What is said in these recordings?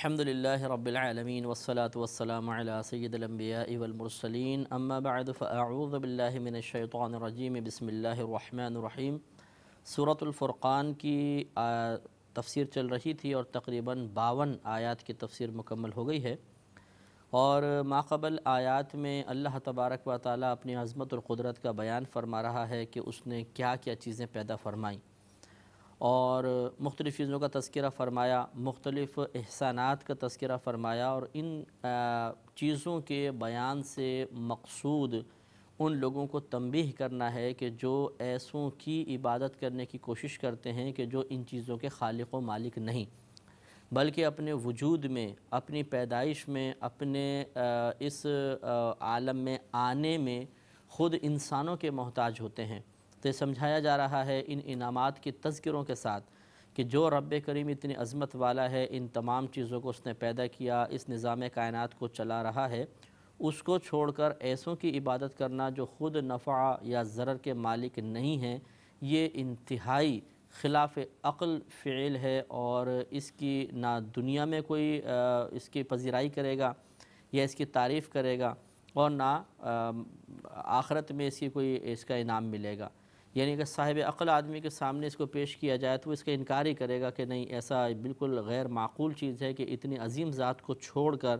الحمدللہ رب العالمین والصلاة والسلام علی سید الانبیاء والمرسلین اما بعد فاعوذ باللہ من الشیطان الرجیم بسم اللہ الرحمن الرحیم۔ سورۃ الفرقان کی تفسیر چل رہی تھی اور تقریباً 52 آیات کی تفسیر مکمل ہو گئی ہے، اور ماقبل آیات میں اللہ تبارک و تعالیٰ اپنی عظمت اور قدرت کا بیان فرما رہا ہے کہ اس نے کیا کیا چیزیں پیدا فرمائیں، اور مختلف چیزوں کا تذکرہ فرمایا، مختلف احسانات کا تذکرہ فرمایا، اور ان چیزوں کے بیان سے مقصود ان لوگوں کو تنبیہ کرنا ہے کہ جو ایسوں کی عبادت کرنے کی کوشش کرتے ہیں کہ جو ان چیزوں کے خالق و مالک نہیں، بلکہ اپنے وجود میں، اپنی پیدائش میں، اپنے اس عالم میں آنے میں خود انسانوں کے محتاج ہوتے ہیں۔ تو یہ سمجھایا جا رہا ہے ان انعامات کے تذکروں کے ساتھ کہ جو رب کریم اتنی عظمت والا ہے، ان تمام چیزوں کو اس نے پیدا کیا، اس نظام کائنات کو چلا رہا ہے، اس کو چھوڑ کر ایسوں کی عبادت کرنا جو خود نفع یا ضرر کے مالک نہیں ہیں، یہ انتہائی خلاف عقل فعل ہے، اور اس کی نہ دنیا میں کوئی اس کی پذیرائی کرے گا یا اس کی تعریف کرے گا، اور نہ آخرت میں اس کا انعام ملے گا۔ یعنی کہ صاحب عقل آدمی کے سامنے اس کو پیش کیا جائے تو وہ اس کا انکار ہی کرے گا کہ نہیں، ایسا بالکل غیر معقول چیز ہے کہ اتنی عظیم ذات کو چھوڑ کر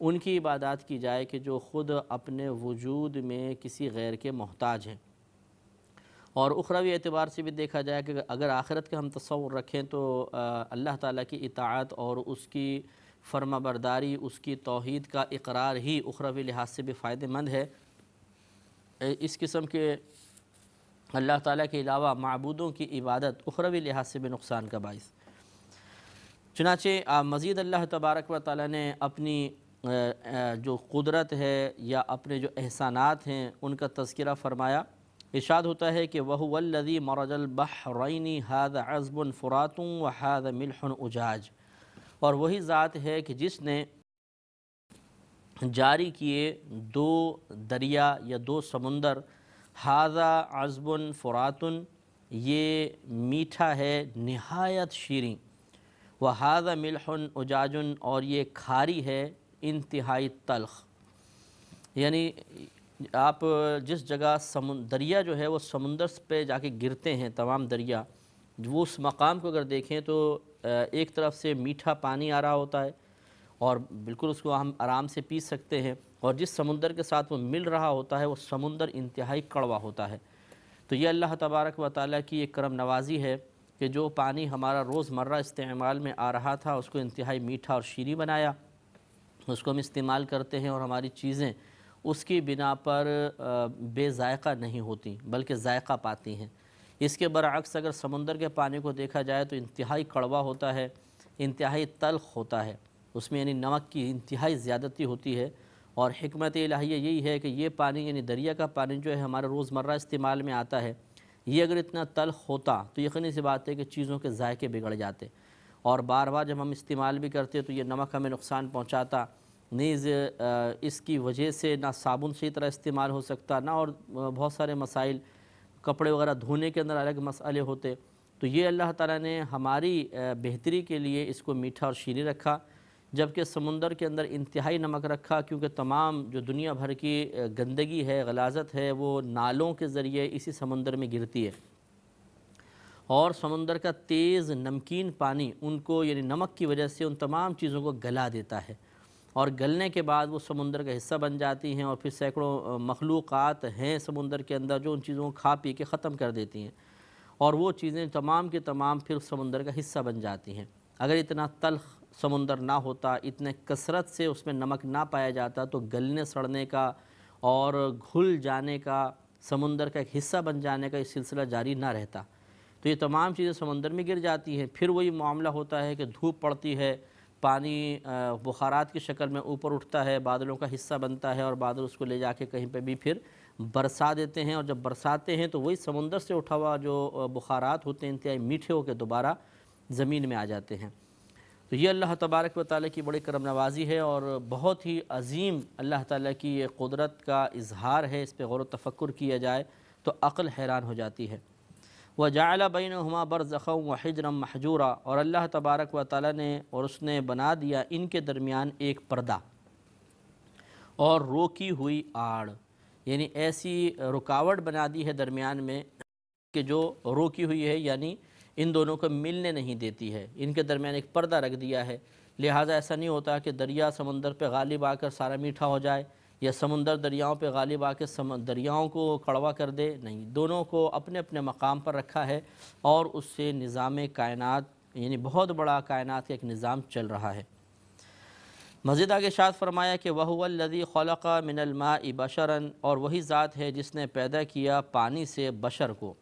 ان کی عبادات کی جائے کہ جو خود اپنے وجود میں کسی غیر کے محتاج ہیں۔ اور اخروی اعتبار سے بھی دیکھا جائے کہ اگر آخرت کا ہم تصور رکھیں تو اللہ تعالیٰ کی اطاعت اور اس کی فرما برداری، اس کی توحید کا اقرار ہی اخروی لحاظ سے بھی فائدہ مند ہے۔ اس قسم کے اللہ تعالیٰ کے علاوہ معبودوں کی عبادت اخروی لحاظ سے بھی نقصان کا باعث۔ چنانچہ مزید اللہ تبارک و تعالیٰ نے اپنی جو قدرت ہے یا اپنے جو احسانات ہیں ان کا تذکرہ فرمایا۔ ارشاد ہوتا ہے کہ وَهُوَ الَّذِي مَرَجَ الْبَحْرَيْنِ هَذَا عَذْبٌ فُرَاتٌ وَهَذَا مِلْحٌ أُجَاجٌ، اور وہی ذات ہے کہ جس نے جاری کیے دو دریا یا دو سمندر، ھذا عذب فرات، یہ میٹھا ہے نہایت شیریں، وھذا ملح اجاج، اور یہ کھاری ہے انتہائی تلخ۔ یعنی آپ جس جگہ دریا جو ہے وہ سمندر پہ جا کے گرتے ہیں، تمام دریا وہ اس مقام کو اگر دیکھیں تو ایک طرف سے میٹھا پانی آ رہا ہوتا ہے اور بالکل اس کو ہم آرام سے پی سکتے ہیں، اور جس سمندر کے ساتھ وہ مل رہا ہوتا ہے وہ سمندر انتہائی کڑوا ہوتا ہے۔ تو یہ اللہ تبارک و تعالیٰ کی ایک کرم نوازی ہے کہ جو پانی ہمارا روزمرہ استعمال میں آ رہا تھا اس کو انتہائی میٹھا اور شیریں بنایا، اس کو ہم استعمال کرتے ہیں اور ہماری چیزیں اس کی بنا پر بے ذائقہ نہیں ہوتی بلکہ ذائقہ پاتی ہیں۔ اس کے برعکس اگر سمندر کے پانی کو دیکھا جائے تو انتہائی کڑوا ہوتا ہے، انتہائی تلخ ہوتا ہے، اس میں یعنی نمک کی انتہائی زیادتی ہوتی ہے۔ اور حکمت الہیہ یہی ہے کہ یہ پانی یعنی دریا کا پانی جو ہے ہمارے روزمرہ استعمال میں آتا ہے، یہ اگر اتنا تلخ ہوتا تو یقینی سی بات ہے کہ چیزوں کے ذائقے بگڑ جاتے، اور بار بار جب ہم استعمال بھی کرتے تو یہ نمک ہمیں نقصان پہنچاتا، نیز اس کی وجہ سے نہ صابن صحیح طرح استعمال ہو سکتا، نہ اور بہت سارے مسائل، کپڑے وغیرہ دھونے کے اندر الگ مسئلے ہوتے۔ تو یہ اللہ تعالیٰ نے ہماری بہتری کے لیے اس کو میٹھا اور شیریں رکھا، جبکہ سمندر کے اندر انتہائی نمک رکھا، کیونکہ تمام جو دنیا بھر کی گندگی ہے، غلاظت ہے، وہ نالوں کے ذریعے اسی سمندر میں گرتی ہے، اور سمندر کا تیز نمکین پانی ان کو یعنی نمک کی وجہ سے ان تمام چیزوں کو گلا دیتا ہے، اور گلنے کے بعد وہ سمندر کا حصہ بن جاتی ہیں، اور پھر سینکڑوں مخلوقات ہیں سمندر کے اندر جو ان چیزوں کو کھا پی کے ختم کر دیتی ہیں، اور وہ چیزیں تمام کے تمام پھر سمندر کا حصہ بن جاتی ہیں۔ اگر اتنا تلخ سمندر نہ ہوتا، اتنے کثرت سے اس میں نمک نہ پایا جاتا تو گلنے سڑنے کا اور گھل جانے کا، سمندر کا ایک حصہ بن جانے کا یہ سلسلہ جاری نہ رہتا۔ تو یہ تمام چیزیں سمندر میں گر جاتی ہیں۔ پھر وہی معاملہ ہوتا ہے کہ دھوپ پڑتی ہے، پانی بخارات کی شکل میں اوپر اٹھتا ہے، بادلوں کا حصہ بنتا ہے، اور بادل اس کو لے جا کے کہیں پہ بھی پھر برسا دیتے ہیں، اور جب برساتے ہیں تو وہی سمندر سے اٹھا ہوا جو بخارات ہوتے ہیں انتہائی میٹھے ہو کے دوبارہ زمین میں آ جاتے ہیں۔ تو یہ اللہ تبارک و تعالیٰ کی بڑی کرم نوازی ہے، اور بہت ہی عظیم اللہ تعالیٰ کی یہ قدرت کا اظہار ہے۔ اس پہ غور و تفکر کیا جائے تو عقل حیران ہو جاتی ہے۔ وجعل بینہما برزخا وحجرا محجورا، اور اللہ تبارک و تعالیٰ نے اور اس نے بنا دیا ان کے درمیان ایک پردہ اور روکی ہوئی آڑ، یعنی ایسی رکاوٹ بنا دی ہے درمیان میں کہ جو روکی ہوئی ہے، یعنی ان دونوں کو ملنے نہیں دیتی ہے، ان کے درمیان ایک پردہ رکھ دیا ہے۔ لہٰذا ایسا نہیں ہوتا کہ دریا سمندر پہ غالب آ کر سارا میٹھا ہو جائے، یا سمندر دریاؤں پہ غالب آ کے دریاؤں کو کڑوا کر دے، نہیں، دونوں کو اپنے اپنے مقام پر رکھا ہے، اور اس سے نظام کائنات، یعنی بہت بڑا کائنات کا ایک نظام چل رہا ہے۔ مزید آگے ارشاد فرمایا کہ وَهُوَ الَّذِي خَلَقَ مِنَ الْمَاءِ بَشَرًا، اور وہی ذات ہے جس نے پیدا کیا پانی سے بشر کو۔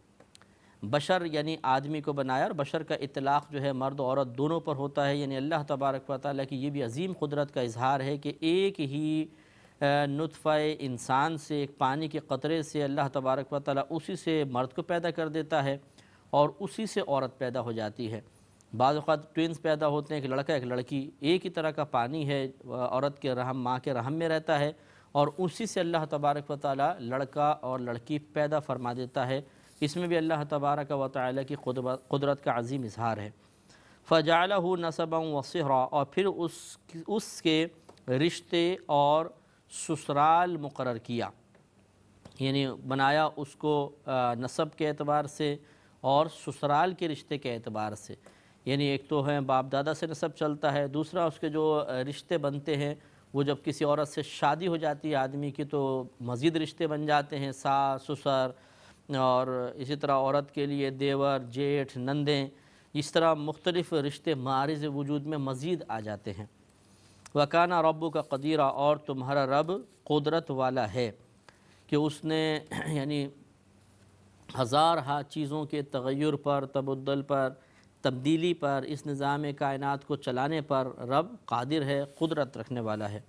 بشر یعنی آدمی کو بنایا، اور بشر کا اطلاق جو ہے مرد و عورت دونوں پر ہوتا ہے، یعنی اللہ تبارک و تعالیٰ کی یہ بھی عظیم قدرت کا اظہار ہے کہ ایک ہی نطفہ انسان سے، ایک پانی کے قطرے سے اللہ تبارک و تعالیٰ اسی سے مرد کو پیدا کر دیتا ہے، اور اسی سے عورت پیدا ہو جاتی ہے۔ بعض اوقات ٹوینز پیدا ہوتے ہیں، ایک لڑکا ایک لڑکی، ایک ہی طرح کا پانی ہے، عورت کے رحم، ماں کے رحم میں رہتا ہے، اور اسی سے اللہ تبارک و تعالیٰ لڑکا اور لڑکی پیدا فرما دیتا ہے۔ اس میں بھی اللہ تبارک و تعالیٰ کی قدرت کا عظیم اظہار ہے۔ فَجَعَلَهُ نَسَبًا وَصِهْرًا، اور پھر اس کے رشتے اور سسرال مقرر کیا، یعنی بنایا اس کو نسب کے اعتبار سے اور سسرال کے رشتے کے اعتبار سے، یعنی ایک تو ہے باپ دادا سے نسب چلتا ہے، دوسرا اس کے جو رشتے بنتے ہیں وہ جب کسی عورت سے شادی ہو جاتی ہے آدمی کی تو مزید رشتے بن جاتے ہیں، ساس سسر، اور اسی طرح عورت کے لیے دیور جیٹھ نندیں، اس طرح مختلف رشتے معارض وجود میں مزید آ جاتے ہیں۔ وَكَانَ رَبُّكَ قَدِيرًا، اور تمہارا رب قدرت والا ہے کہ اس نے یعنی ہزارہا چیزوں کے تغیر پر، تبدل پر، تبدیلی پر، اس نظام کائنات کو چلانے پر رب قادر ہے، قدرت رکھنے والا ہے۔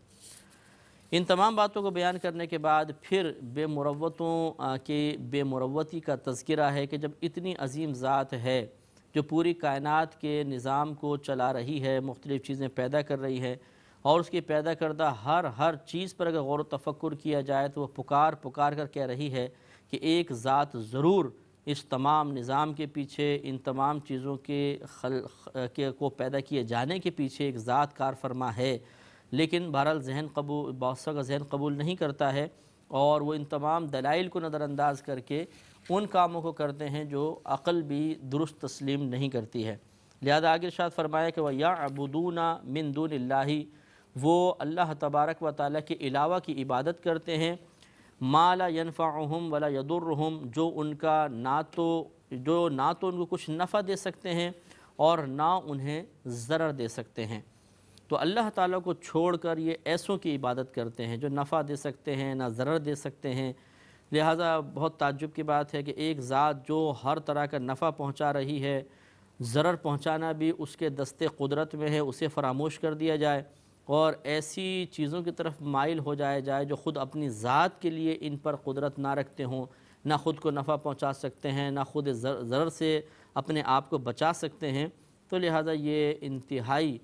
ان تمام باتوں کو بیان کرنے کے بعد پھر بے مروتوں کی بے مروتی کا تذکرہ ہے کہ جب اتنی عظیم ذات ہے جو پوری کائنات کے نظام کو چلا رہی ہے، مختلف چیزیں پیدا کر رہی ہے، اور اس کی پیدا کردہ ہر چیز پر اگر غور و تفکر کیا جائے تو وہ پکار کر کہہ رہی ہے کہ ایک ذات ضرور اس تمام نظام کے پیچھے، ان تمام چیزوں کے کو پیدا کیے جانے کے پیچھے ایک ذات کار فرما ہے، لیکن بہرحال بہت سا کا ذہن قبول نہیں کرتا ہے، اور وہ ان تمام دلائل کو نظر انداز کر کے ان کاموں کو کرتے ہیں جو عقل بھی درست تسلیم نہیں کرتی ہے۔ لہذا آگے ارشاد فرمایا کہ وَيَعْبُدُونَ مِن دُونِ اللَّهِ، وہ اللہ تبارک و تعالیٰ کے علاوہ کی عبادت کرتے ہیں، مَا لَا يَنْفَعُهُمْ وَلَا يَضُرُّهُمْ، جو نہ تو ان کو کچھ نفع دے سکتے ہیں اور نہ انہیں ضرر دے سکتے ہیں۔ تو اللہ تعالیٰ کو چھوڑ کر یہ ایسوں کی عبادت کرتے ہیں جو نفع دے سکتے ہیں نہ ضرر دے سکتے ہیں۔ لہٰذا بہت تعجب کی بات ہے کہ ایک ذات جو ہر طرح کا نفع پہنچا رہی ہے، ضرر پہنچانا بھی اس کے دستے قدرت میں ہے، اسے فراموش کر دیا جائے، اور ایسی چیزوں کی طرف مائل ہو جائے جو خود اپنی ذات کے لیے ان پر قدرت نہ رکھتے ہوں، نہ خود کو نفع پہنچا سکتے ہیں، نہ خود ضرر سے اپنے آپ کو بچا سکتے ہیں۔ تو لہٰذا یہ انتہائی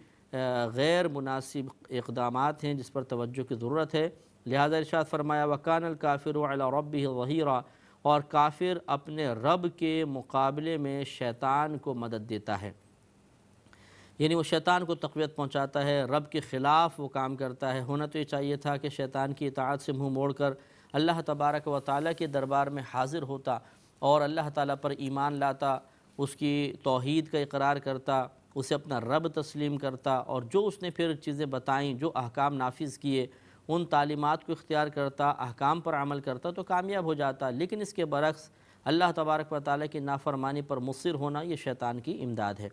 غیر مناسب اقدامات ہیں جس پر توجہ کی ضرورت ہے۔ لہذا ارشاد فرمایا وَكَانَ الْكَافِرُ عَلَى رَبِّهِ ظَهِيرًا، اور کافر اپنے رب کے مقابلے میں شیطان کو مدد دیتا ہے، یعنی وہ شیطان کو تقویت پہنچاتا ہے، رب کے خلاف وہ کام کرتا ہے۔ ہونا تو یہ چاہیے تھا کہ شیطان کی اطاعت سے منہ موڑ کر اللہ تبارک و تعالیٰ کے دربار میں حاضر ہوتا اور اللہ تعالیٰ پر ایمان لاتا، اس کی توحید کا اقرار کرتا، اسے اپنا رب تسلیم کرتا، اور جو اس نے پھر چیزیں بتائیں، جو احکام نافذ کیے، ان تعلیمات کو اختیار کرتا، احکام پر عمل کرتا تو کامیاب ہو جاتا۔ لیکن اس کے برعکس اللہ تبارک و تعالیٰ کی نافرمانی پر مصر ہونا یہ شیطان کی امداد ہے۔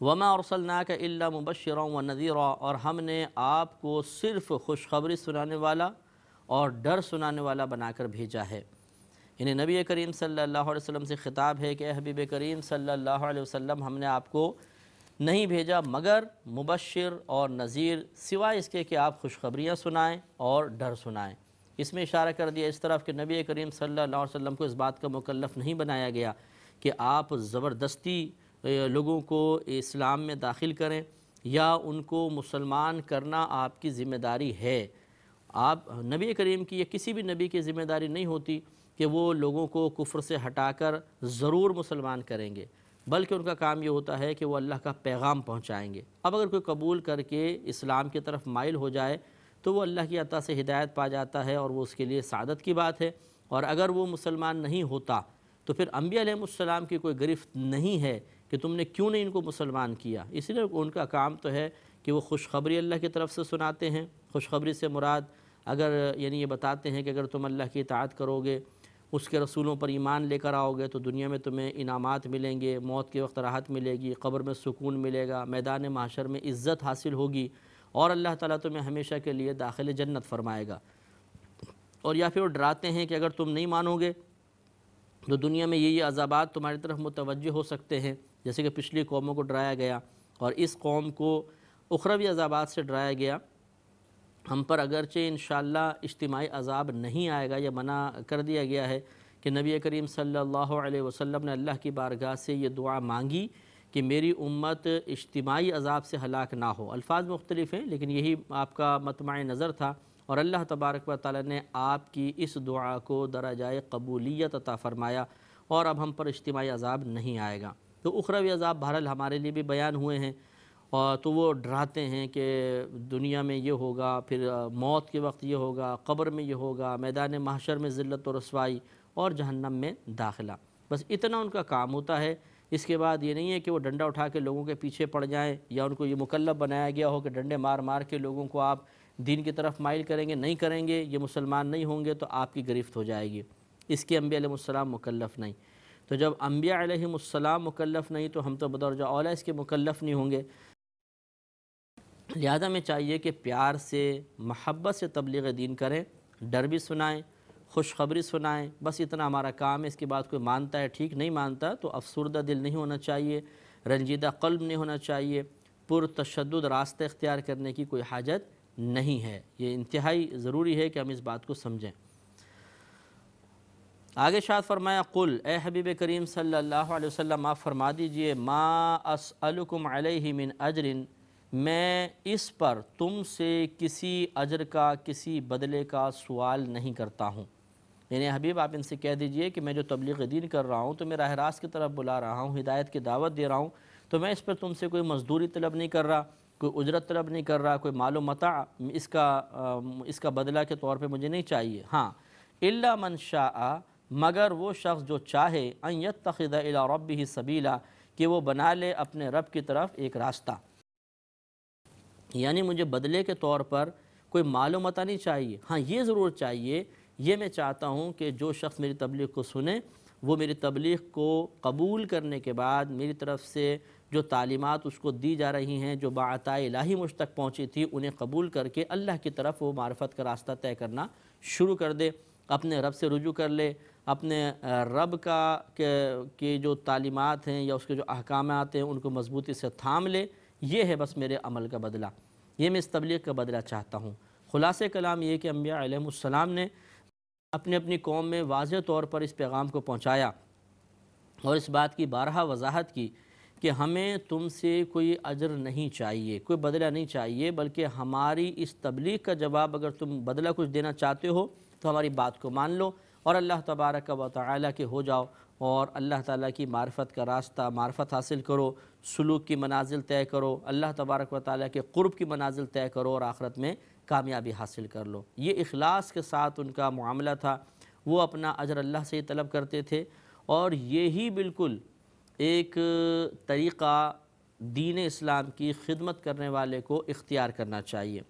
وَمَا أَرْسَلْنَاكَ إِلَّا مُبَشِّرًا وَنَذِيرًا، اور ہم نے آپ کو صرف خوشخبری سنانے والا اور ڈر سنانے والا بنا کر بھیجا ہے۔ یعنی نبی کریم صلی اللہ علیہ وسلم سے خطاب ہے کہ اے حبیب کریم صلی اللہ علیہ وسلم، ہم نے آپ کو نہیں بھیجا مگر مبشر اور نذیر، سوائے اس کے کہ آپ خوشخبریاں سنائیں اور ڈر سنائیں۔ اس میں اشارہ کر دیا اس طرف کہ نبی کریم صلی اللہ علیہ وسلم کو اس بات کا مکلف نہیں بنایا گیا کہ آپ زبردستی لوگوں کو اسلام میں داخل کریں یا ان کو مسلمان کرنا آپ کی ذمہ داری ہے۔ آپ نبی کریم کی یا کسی بھی نبی کی ذمہ داری نہیں ہوتی کہ وہ لوگوں کو کفر سے ہٹا کر ضرور مسلمان کریں گے، بلکہ ان کا کام یہ ہوتا ہے کہ وہ اللہ کا پیغام پہنچائیں گے۔ اب اگر کوئی قبول کر کے اسلام کی طرف مائل ہو جائے تو وہ اللہ کی عطا سے ہدایت پا جاتا ہے اور وہ اس کے لیے سعادت کی بات ہے، اور اگر وہ مسلمان نہیں ہوتا تو پھر انبیاء علیہ السلام کی کوئی گرفت نہیں ہے کہ تم نے کیوں نہیں ان کو مسلمان کیا۔ اس لیے ان کا کام تو ہے کہ وہ خوشخبری اللہ کی طرف سے سناتے ہیں۔ خوشخبری سے مراد اگر یعنی یہ بتاتے ہیں کہ اگر تم اللہ کی اطاعت کرو گے، اس کے رسولوں پر ایمان لے کر آؤ گے تو دنیا میں تمہیں انعامات ملیں گے، موت کے وقت راحت ملے گی، قبر میں سکون ملے گا، میدان محشر میں عزت حاصل ہوگی، اور اللہ تعالیٰ تمہیں ہمیشہ کے لیے داخل جنت فرمائے گا۔ اور یا پھر وہ ڈراتے ہیں کہ اگر تم نہیں مانو گے تو دنیا میں یہ عذابات تمہاری طرف متوجہ ہو سکتے ہیں، جیسے کہ پچھلی قوموں کو ڈرایا گیا اور اس قوم کو اخروی عذابات سے ڈرایا گیا۔ ہم پر اگرچہ انشاءاللہ اجتماعی عذاب نہیں آئے گا، یہ منع کر دیا گیا ہے کہ نبی کریم صلی اللہ علیہ وسلم نے اللہ کی بارگاہ سے یہ دعا مانگی کہ میری امت اجتماعی عذاب سے ہلاک نہ ہو۔ الفاظ مختلف ہیں لیکن یہی آپ کا مطمع نظر تھا، اور اللہ تبارک و تعالی نے آپ کی اس دعا کو درجۂ قبولیت عطا فرمایا، اور اب ہم پر اجتماعی عذاب نہیں آئے گا۔ تو اخروی عذاب بہرحال ہمارے لیے بھی بیان ہوئے ہیں، اور تو وہ ڈراتے ہیں کہ دنیا میں یہ ہوگا، پھر موت کے وقت یہ ہوگا، قبر میں یہ ہوگا، میدان محشر میں ذلت و رسوائی، اور جہنم میں داخلہ۔ بس اتنا ان کا کام ہوتا ہے۔ اس کے بعد یہ نہیں ہے کہ وہ ڈنڈا اٹھا کے لوگوں کے پیچھے پڑ جائیں، یا ان کو یہ مکلف بنایا گیا ہو کہ ڈنڈے مار مار کے لوگوں کو آپ دین کی طرف مائل کریں گے، نہیں کریں گے یہ مسلمان نہیں ہوں گے تو آپ کی گرفت ہو جائے گی۔ اس کے انبیاء علیہ السلام مکلف نہیں۔ تو جب انبیاء علیہ السلام مکلف نہیں تو ہم تو بدرجہ اولیٰ اس کے مکلف نہیں ہوں گے۔ لہذا میں چاہیے کہ پیار سے، محبت سے تبلیغ دین کریں، ڈر بھی سنائیں، خوشخبری سنائیں، بس اتنا ہمارا کام ہے۔ اس کے بعد کوئی مانتا ہے ٹھیک، نہیں مانتا تو افسردہ دل نہیں ہونا چاہیے، رنجیدہ قلب نہیں ہونا چاہیے، پرتشدد راستہ اختیار کرنے کی کوئی حاجت نہیں ہے۔ یہ انتہائی ضروری ہے کہ ہم اس بات کو سمجھیں۔ آگے ارشاد فرمایا، قل، اے حبیب کریم صلی اللہ علیہ وسلم آپ فرما دیجئے، ما اسألکم علیہ من اجر، میں اس پر تم سے کسی اجر کا، کسی بدلے کا سوال نہیں کرتا ہوں۔ یعنی حبیب آپ ان سے کہہ دیجئے کہ میں جو تبلیغ دین کر رہا ہوں تو میں راہ راست کی طرف بلا رہا ہوں، ہدایت کی دعوت دے رہا ہوں، تو میں اس پر تم سے کوئی مزدوری طلب نہیں کر رہا، کوئی اجرت طلب نہیں کر رہا، کوئی مال و متاع اس کا بدلہ کے طور پہ مجھے نہیں چاہیے۔ ہاں، الا من شاء، مگر وہ شخص جو چاہے، ان یتخذ الی ربہ سبیلا، کہ وہ بنا لے اپنے رب کی طرف ایک راستہ۔ یعنی مجھے بدلے کے طور پر کوئی مال و متاع نہیں چاہیے، ہاں یہ ضرور چاہیے، یہ میں چاہتا ہوں کہ جو شخص میری تبلیغ کو سنے وہ میری تبلیغ کو قبول کرنے کے بعد میری طرف سے جو تعلیمات اس کو دی جا رہی ہیں، جو بعطائے الہی مجھ تک پہنچی تھی، انہیں قبول کر کے اللہ کی طرف وہ معرفت کا راستہ طے کرنا شروع کر دے، اپنے رب سے رجوع کر لے، اپنے رب کا کہ جو تعلیمات ہیں یا اس کے جو احکامات ہیں ان کو مضبوطی سے تھام لے۔ یہ ہے بس میرے عمل کا بدلہ، یہ میں اس تبلیغ کا بدلہ چاہتا ہوں۔ خلاصہ کلام یہ کہ انبیاء علیہ السلام نے اپنی اپنی قوم میں واضح طور پر اس پیغام کو پہنچایا، اور اس بات کی بارہا وضاحت کی کہ ہمیں تم سے کوئی اجر نہیں چاہیے، کوئی بدلہ نہیں چاہیے، بلکہ ہماری اس تبلیغ کا جواب اگر تم بدلہ کچھ دینا چاہتے ہو تو ہماری بات کو مان لو اور اللہ تبارک و تعالی کے ہو جاؤ، اور اللہ تعالیٰ کی معرفت کا راستہ، معرفت حاصل کرو، سلوک کی منازل طے کرو، اللہ تبارک و تعالیٰ کے قرب کی منازل طے کرو، اور آخرت میں کامیابی حاصل کر لو۔ یہ اخلاص کے ساتھ ان کا معاملہ تھا، وہ اپنا اجر اللہ سے ہی طلب کرتے تھے، اور یہی بالکل ایک طریقہ دین اسلام کی خدمت کرنے والے کو اختیار کرنا چاہیے۔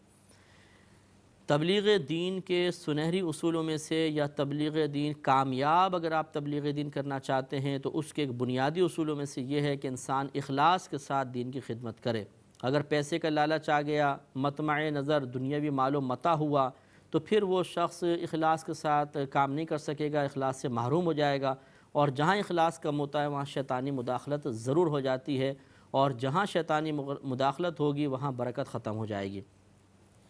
تبلیغ دین کے سنہری اصولوں میں سے یا تبلیغ دین کامیاب اگر آپ تبلیغ دین کرنا چاہتے ہیں تو اس کے ایک بنیادی اصولوں میں سے یہ ہے کہ انسان اخلاص کے ساتھ دین کی خدمت کرے۔ اگر پیسے کا لالچ آ گیا، مطمع نظر دنیاوی مال و متاع ہوا، تو پھر وہ شخص اخلاص کے ساتھ کام نہیں کر سکے گا، اخلاص سے محروم ہو جائے گا، اور جہاں اخلاص کم ہوتا ہے وہاں شیطانی مداخلت ضرور ہو جاتی ہے، اور جہاں شیطانی مداخلت ہوگی وہاں برکت ختم ہو جائے گی۔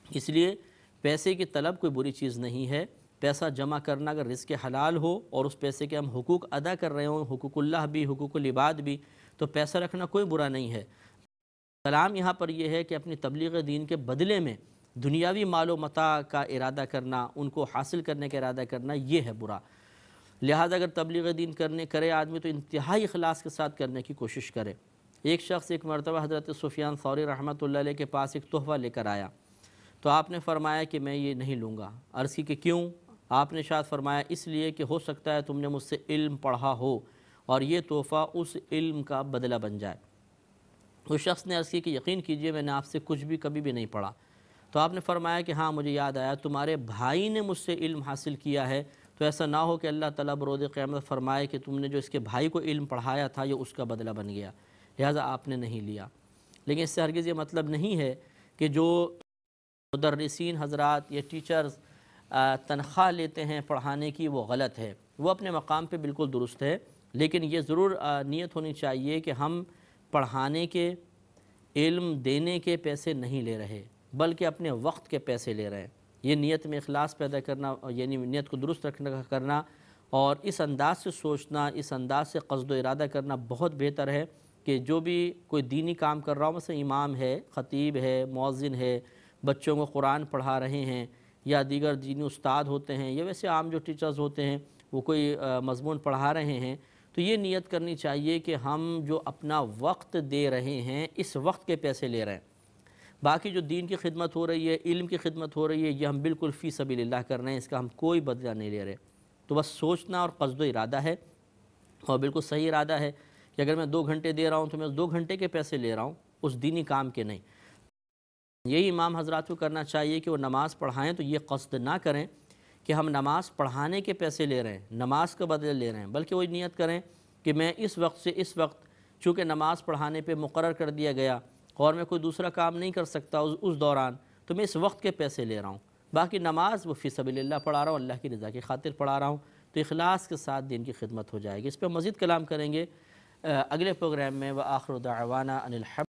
اس لیے پیسے کی طلب کوئی بری چیز نہیں ہے۔ پیسہ جمع کرنا اگر رزق حلال ہو اور اس پیسے کے ہم حقوق ادا کر رہے ہوں، حقوق اللہ بھی، حقوق العباد بھی، تو پیسہ رکھنا کوئی برا نہیں ہے۔ کلام یہاں پر یہ ہے کہ اپنی تبلیغ دین کے بدلے میں دنیاوی مال و متاع کا ارادہ کرنا، ان کو حاصل کرنے کا ارادہ کرنا، یہ ہے برا۔ لہٰذا اگر تبلیغ دین کرے آدمی تو انتہائی اخلاص کے ساتھ کرنے کی کوشش کرے۔ ایک شخص ایک مرتبہ حضرت سفیان ثوری رحمۃ اللہ علیہ کے پاس ایک تحفہ لے کر آیا، تو آپ نے فرمایا کہ میں یہ نہیں لوں گا۔ عرض کی کہ کیوں؟ آپ نے شاید فرمایا اس لیے کہ ہو سکتا ہے تم نے مجھ سے علم پڑھا ہو اور یہ تحفہ اس علم کا بدلہ بن جائے۔ اس شخص نے عرض کی کہ یقین کیجئے میں نے آپ سے کچھ بھی کبھی بھی نہیں پڑھا۔ تو آپ نے فرمایا کہ ہاں مجھے یاد آیا، تمہارے بھائی نے مجھ سے علم حاصل کیا ہے، تو ایسا نہ ہو کہ اللہ تعالیٰ بروز قیامت فرمائے کہ تم نے جو اس کے بھائی کو علم پڑھایا تھا یہ اس کا بدلہ بن گیا، لہٰذا آپ نے نہیں لیا۔ لیکن اس سے ہرگز یہ مطلب نہیں ہے کہ جو مدرسین حضرات یا ٹیچرز تنخواہ لیتے ہیں پڑھانے کی وہ غلط ہے، وہ اپنے مقام پہ بالکل درست ہے، لیکن یہ ضرور نیت ہونی چاہیے کہ ہم پڑھانے کے، علم دینے کے پیسے نہیں لے رہے بلکہ اپنے وقت کے پیسے لے رہے ہیں۔ یہ نیت میں اخلاص پیدا کرنا، یعنی نیت کو درست کرنا اور اس انداز سے سوچنا، اس انداز سے قصد و ارادہ کرنا بہت بہتر ہے کہ جو بھی کوئی دینی کام کر رہا ہوں، مثلا امام ہے، خطیب ہے، مؤذن ہے، بچوں کو قرآن پڑھا رہے ہیں، یا دیگر دینی استاد ہوتے ہیں، یا ویسے عام جو ٹیچرز ہوتے ہیں وہ کوئی مضمون پڑھا رہے ہیں، تو یہ نیت کرنی چاہیے کہ ہم جو اپنا وقت دے رہے ہیں اس وقت کے پیسے لے رہے ہیں۔ باقی جو دین کی خدمت ہو رہی ہے، علم کی خدمت ہو رہی ہے، یہ ہم بالکل فی سبیل اللہ کر رہے ہیں، اس کا ہم کوئی بدلہ نہیں لے رہے۔ تو بس سوچنا اور قصد و ارادہ ہے، اور بالکل صحیح ارادہ ہے کہ اگر میں 2 گھنٹے دے رہا ہوں تو میں 2 گھنٹے کے پیسے لے رہا ہوں، اس دینی کام کے نہیں۔ یہی امام حضرات کو کرنا چاہیے کہ وہ نماز پڑھائیں تو یہ قصد نہ کریں کہ ہم نماز پڑھانے کے پیسے لے رہے ہیں، نماز کا بدلہ لے رہے ہیں، بلکہ وہ نیت کریں کہ میں اس وقت سے اس وقت، چونکہ نماز پڑھانے پہ مقرر کر دیا گیا اور میں کوئی دوسرا کام نہیں کر سکتا اس دوران، تو میں اس وقت کے پیسے لے رہا ہوں، باقی نماز وہ فی سبیل اللہ پڑھا رہا ہوں، اللہ کی رضا کی خاطر پڑھا رہا ہوں، تو اخلاص کے ساتھ دین کی خدمت ہو جائے گی۔ اس پہ مزید کلام کریں گے اگلے پروگرام میں۔ وآخر دعوانا ان الحمد